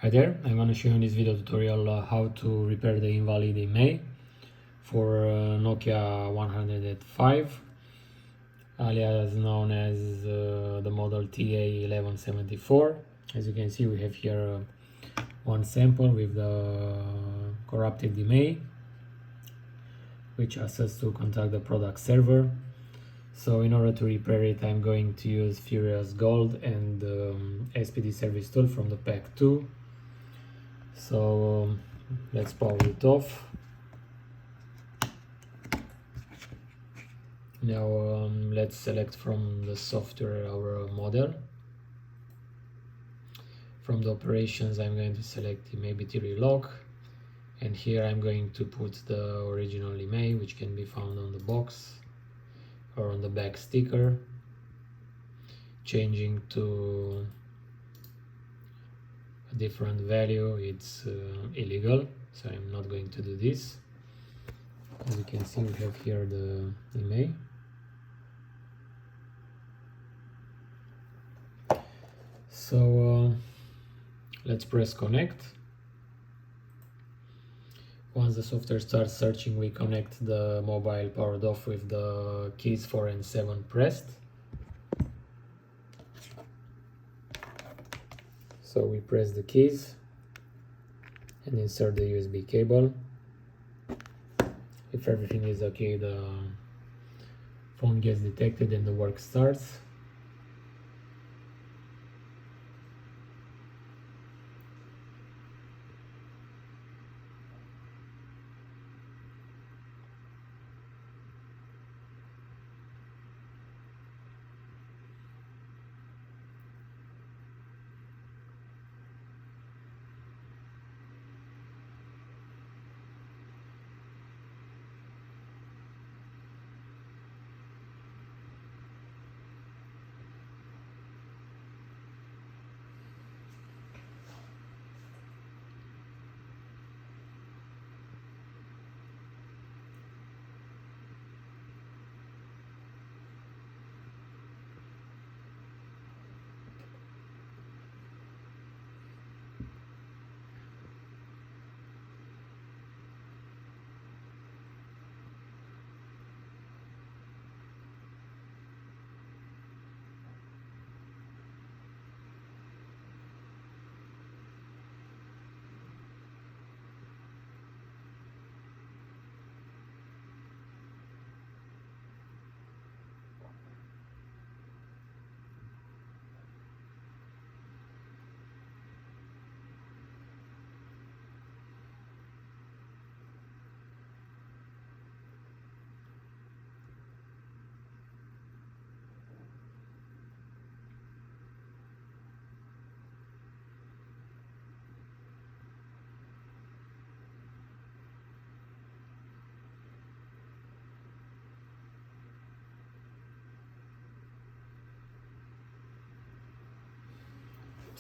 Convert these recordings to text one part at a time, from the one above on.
Hi there, I'm going to show you in this video tutorial how to repair the invalid Imei for Nokia 105, alias known as the model TA-1174. As you can see, we have here one sample with the corrupted Imei, which asks us to contact the product server. So in order to repair it, I'm going to use Furiousgold and SPD service tool from the pack 2. So let's power it off. Now let's select from the software our model. From the operations, I'm going to select Imei battery lock, and here I'm going to put the original Imei, which can be found on the box or on the back sticker. Changing to a different value, it's illegal, so I'm not going to do this. As you can see, we have here the Imei. So let's press connect. Once the software starts searching, we connect the mobile powered off with the keys 4 and 7 pressed. So we press the keys and insert the USB cable. If everything is okay, the phone gets detected and the work starts.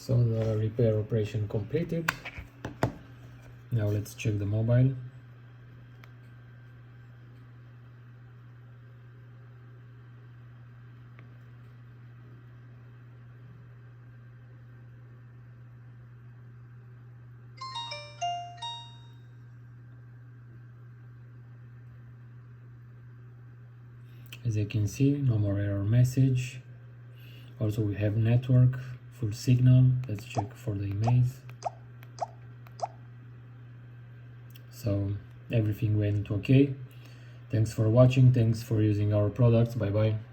So the repair operation completed. Now let's check the mobile. As you can see, no more error message. Also we have network, full signal. Let's check for the Imeis. So everything went okay. Thanks for watching, thanks for using our products. Bye bye.